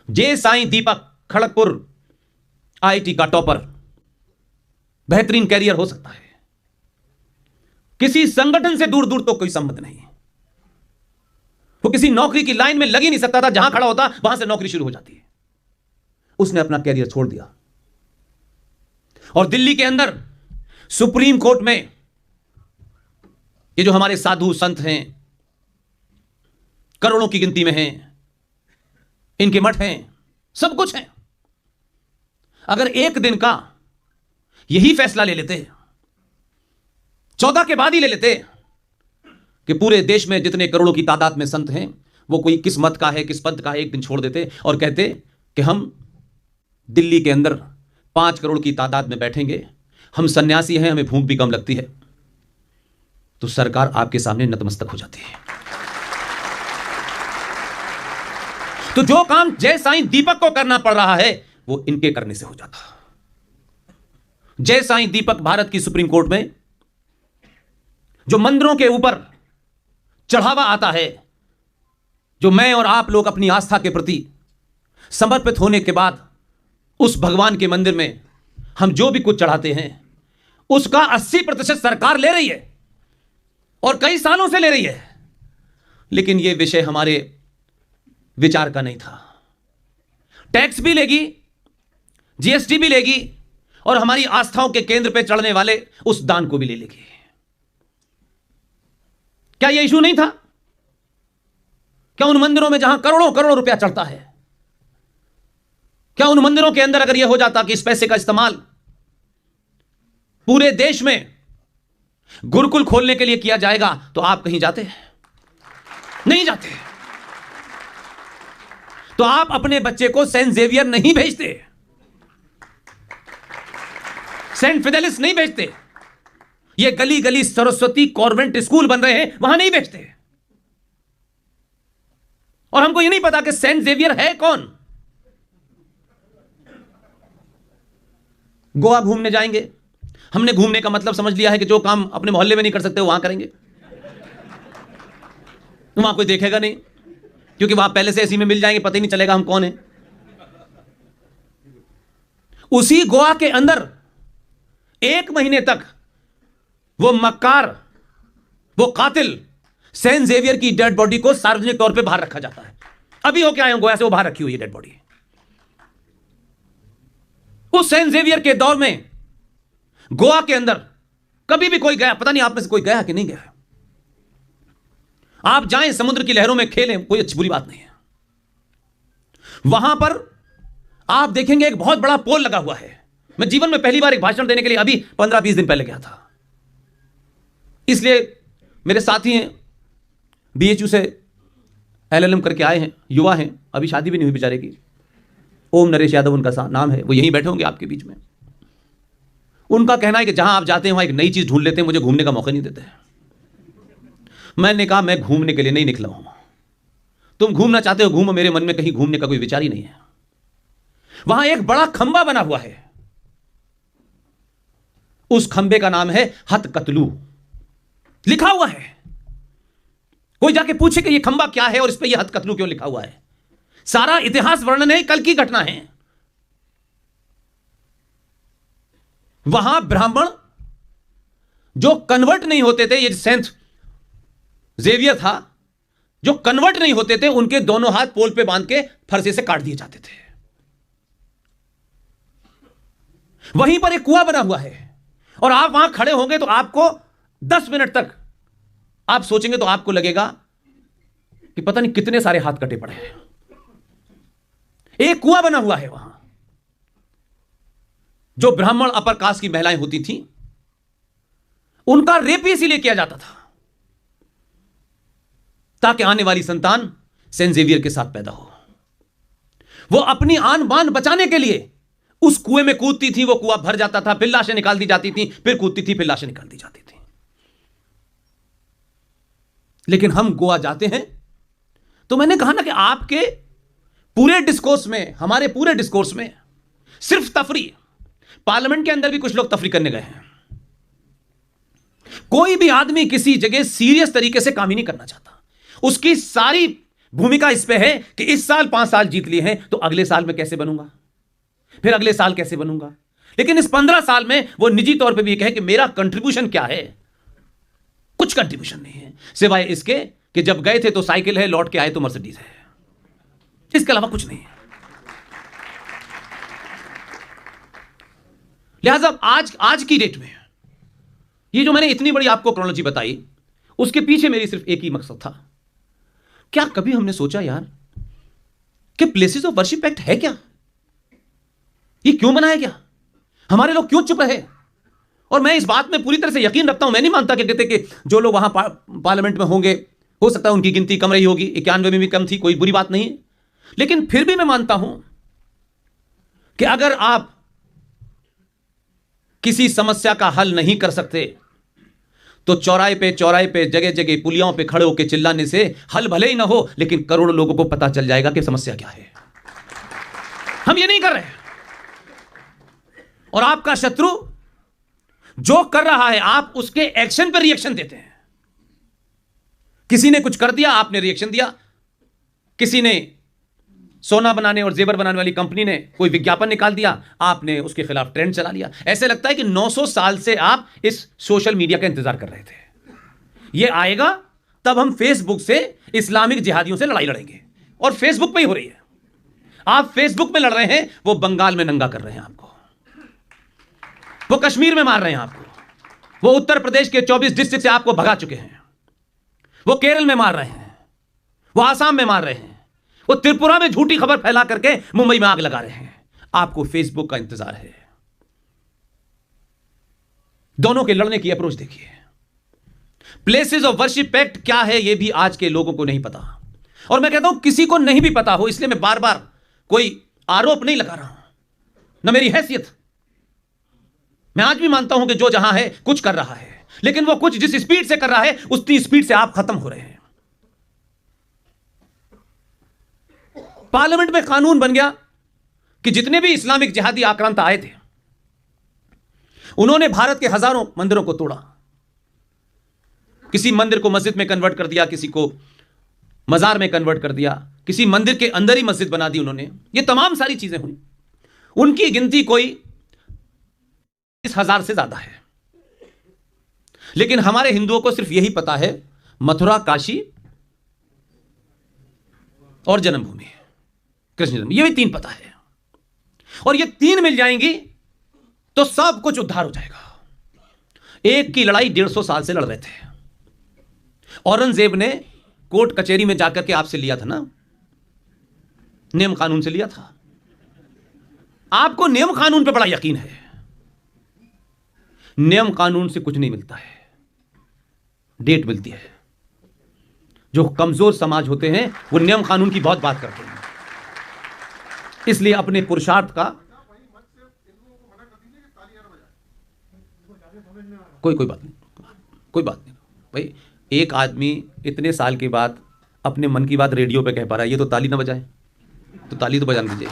जे साईं दीपक Kharagpur IIT का topper, बेहतरीन career हो सकता है, किसी संगठन से दूर दूर तो कोई संबंध नहीं, वो किसी नौकरी की लाइन में लग ही नहीं सकता था, जहां खड़ा होता वहां से नौकरी शुरू हो जाती है। उसने अपना कैरियर छोड़ दिया और दिल्ली के अंदर सुप्रीम कोर्ट में ये जो हमारे साधु संत हैं, करोड़ों की गिनती में हैं, इनके मठ हैं, सब कुछ है, अगर एक दिन का यही फैसला ले लेते, 14 के बाद ही ले लेते कि पूरे देश में जितने करोड़ों की तादाद में संत हैं वो कोई किस मत का है, किस पंथ का है, एक दिन छोड़ देते और कहते कि हम दिल्ली के अंदर 5 करोड़ की तादाद में बैठेंगे, हम सन्यासी हैं, हमें भूख भी कम लगती है, तो सरकार आपके सामने नतमस्तक हो जाती है। तो जो काम जय साईं दीपक को करना पड़ रहा है वो इनके करने से हो जाता। जय साईं दीपक भारत की सुप्रीम कोर्ट में जो मंदिरों के ऊपर चढ़ावा आता है, जो मैं और आप लोग अपनी आस्था के प्रति समर्पित होने के बाद उस भगवान के मंदिर में हम जो भी कुछ चढ़ाते हैं उसका 80% सरकार ले रही है और कई सालों से ले रही है, लेकिन यह विषय हमारे विचार का नहीं था। टैक्स भी लेगी, जीएसटी भी लेगी और हमारी आस्थाओं के केंद्र पर चढ़ने वाले उस दान को भी ले लेगी। क्या यह इशू नहीं था? क्या उन मंदिरों में जहां करोड़ों करोड़ों रुपया चढ़ता है, क्या उन मंदिरों के अंदर अगर यह हो जाता कि इस पैसे का इस्तेमाल पूरे देश में गुरुकुल खोलने के लिए किया जाएगा, तो आप कहीं जाते? नहीं जाते। तो आप अपने बच्चे को सेंट जेवियर नहीं भेजते, सेंट फिडेलिस नहीं भेजते, ये गली गली सरस्वती कॉन्वेंट स्कूल बन रहे हैं, वहां नहीं भेजते। और हमको ये नहीं पता कि सेंट जेवियर है कौन। गोवा घूमने जाएंगे, हमने घूमने का मतलब समझ लिया है कि जो काम अपने मोहल्ले में नहीं कर सकते वहां करेंगे, तो वहां कोई देखेगा नहीं, क्योंकि वहां पहले से ऐसी में मिल जाएंगे, पता ही नहीं चलेगा हम कौन है। उसी गोवा के अंदर 1 महीने तक वो मक्कार, वो कातिल सेंट जेवियर की डेड बॉडी को सार्वजनिक तौर पे बाहर रखा जाता है। अभी हो क्या आए गोवा से, वो बाहर रखी हुई है डेड बॉडी। उस सेंट जेवियर के दौर में गोवा के अंदर कभी भी कोई गया? पता नहीं आप में से कोई गया कि नहीं गया? आप जाएं, समुद्र की लहरों में खेलें, कोई अच्छी बुरी बात नहीं है। वहां पर आप देखेंगे एक बहुत बड़ा पोल लगा हुआ है। मैं जीवन में पहली बार एक भाषण देने के लिए अभी 15-20 दिन पहले गया था, इसलिए मेरे साथी हैं बीएचयू से एलएलएम करके आए हैं, युवा हैं, अभी शादी भी नहीं हुई बेचारे की, ओम नरेश यादव उनका नाम है, वो यहीं बैठे होंगे आपके बीच में। उनका कहना है कि जहां आप जाते हैं वहां एक नई चीज ढूंढ लेते हैं, मुझे घूमने का मौका नहीं देते हैं। मैंने कहा मैं घूमने के लिए नहीं निकला हूं, तुम घूमना चाहते हो घूमो, मेरे मन में कहीं घूमने का कोई विचार ही नहीं है। वहां एक बड़ा खंबा बना हुआ है, उस खंबे का नाम है हथकतलू, लिखा हुआ है। कोई जाके पूछे कि यह खंबा क्या है और इस पर यह हथकतलू क्यों लिखा हुआ है। सारा इतिहास वर्णन है, कल की घटना है। वहां ब्राह्मण जो कन्वर्ट नहीं होते थे, ये सेंट जेवियर था, जो कन्वर्ट नहीं होते थे, उनके दोनों हाथ पोल पे बांध के फरसे से काट दिए जाते थे। वहीं पर एक कुआं बना हुआ है और आप वहां खड़े होंगे तो आपको 10 मिनट तक आप सोचेंगे तो आपको लगेगा कि पता नहीं कितने सारे हाथ कटे पड़े हैं। एक कुआं बना हुआ है वहां। जो ब्राह्मण अपर कास्ट की महिलाएं होती थीं, उनका रेप इसीलिए किया जाता था ताकि आने वाली संतान सेंट जेवियर के साथ पैदा हो। वो अपनी आन बान बचाने के लिए उस कुएं में कूदती थी, वो कुआं भर जाता था, फिर लाशें निकाल दी जाती थी, फिर कूदती थी, फिर लाशें निकाल दी जाती थी। लेकिन हम गोवा जाते हैं तो मैंने कहा ना कि आपके पूरे डिस्कोर्स में, हमारे पूरे डिस्कोर्स में सिर्फ तफरी। पार्लियामेंट के अंदर भी कुछ लोग तफरी करने गए हैं। कोई भी आदमी किसी जगह सीरियस तरीके से काम ही नहीं करना चाहता। उसकी सारी भूमिका इस पे है कि इस साल 5 साल जीत लिए हैं तो अगले साल में कैसे बनूंगा, फिर अगले साल कैसे बनूंगा। लेकिन इस 15 साल में वो निजी तौर पे भी कहे कि मेरा कंट्रीब्यूशन क्या है। कुछ कंट्रीब्यूशन नहीं है सिवाय इसके कि जब गए थे तो साइकिल है, लौट के आए तो मर्सिडीज है, इसके अलावा कुछ नहीं है। लिहाजा आज की डेट में ये जो मैंने इतनी बड़ी आपको क्रोनोलॉजी बताई, उसके पीछे मेरी सिर्फ एक ही मकसद था। क्या कभी हमने सोचा यार कि प्लेसेस ऑफ वर्शिप एक्ट है क्या, ये क्यों बनाया गया, हमारे लोग क्यों चुप रहे। और मैं इस बात में पूरी तरह से यकीन रखता हूं, मैं नहीं मानता कि कहते कि जो लोग वहां पार्लियामेंट में होंगे हो सकता है उनकी गिनती कम रही होगी, 91 में भी कम थी, कोई बुरी बात नहीं है। लेकिन फिर भी मैं मानता हूं कि अगर आप किसी समस्या का हल नहीं कर सकते तो चौराहे पे जगह जगह पुलियों पे खड़े होकर चिल्लाने से हल भले ही ना हो, लेकिन करोड़ों लोगों को पता चल जाएगा कि समस्या क्या है। हम ये नहीं कर रहे। और आपका शत्रु जो कर रहा है आप उसके एक्शन पर रिएक्शन देते हैं। किसी ने कुछ कर दिया, आपने रिएक्शन दिया। किसी ने सोना बनाने और जेवर बनाने वाली कंपनी ने कोई विज्ञापन निकाल दिया, आपने उसके खिलाफ ट्रेंड चला लिया। ऐसे लगता है कि 900 साल से आप इस सोशल मीडिया का इंतजार कर रहे थे। ये आएगा तब हम फेसबुक से इस्लामिक जिहादियों से लड़ाई लड़ेंगे, और फेसबुक पे ही हो रही है। आप फेसबुक में लड़ रहे हैं, वो बंगाल में नंगा कर रहे हैं आपको, वो कश्मीर में मार रहे हैं आपको, वो उत्तर प्रदेश के 24 डिस्ट्रिक्ट से आपको भगा चुके हैं, वो केरल में मार रहे हैं, वो आसाम में मार रहे हैं, वो त्रिपुरा में झूठी खबर फैला करके मुंबई में आग लगा रहे हैं। आपको फेसबुक का इंतजार है। दोनों के लड़ने की अप्रोच देखिए। प्लेसेस ऑफ वर्शिप एक्ट क्या है यह भी आज के लोगों को नहीं पता, और मैं कहता हूं किसी को नहीं भी पता हो, इसलिए मैं बार बार कोई आरोप नहीं लगा रहा हूं, न मेरी हैसियत। मैं आज भी मानता हूं कि जो जहां है कुछ कर रहा है, लेकिन वो कुछ जिस स्पीड से कर रहा है उतनी स्पीड से आप खत्म हो रहे हैं। पार्लियामेंट में कानून बन गया कि जितने भी इस्लामिक जिहादी आक्रांता आए थे उन्होंने भारत के हजारों मंदिरों को तोड़ा, किसी मंदिर को मस्जिद में कन्वर्ट कर दिया, किसी को मजार में कन्वर्ट कर दिया, किसी मंदिर के अंदर ही मस्जिद बना दी उन्होंने। ये तमाम सारी चीजें हुई। उनकी गिनती कोई 30,000 से ज्यादा है, लेकिन हमारे हिंदुओं को सिर्फ यही पता है मथुरा, काशी और जन्मभूमि कृष्ण जन्म, ये भी 3 पता है। और ये 3 मिल जाएंगी तो सब कुछ उद्धार हो जाएगा। एक की लड़ाई 150 साल से लड़ रहे थे। औरंगजेब ने कोर्ट कचहरी में जाकर के आपसे लिया था ना, नियम कानून से लिया था। आपको नियम कानून पे बड़ा यकीन है। नियम कानून से कुछ नहीं मिलता है, डेट मिलती है। जो कमजोर समाज होते हैं वो नियम कानून की बहुत बात करते हैं, इसलिए अपने पुरुषार्थ का कोई बात नहीं भाई। एक आदमी इतने साल के बाद अपने मन की बात रेडियो पे कह पा रहा है, ये तो ताली ना बजाए, तो ताली तो बजाने दीजिए।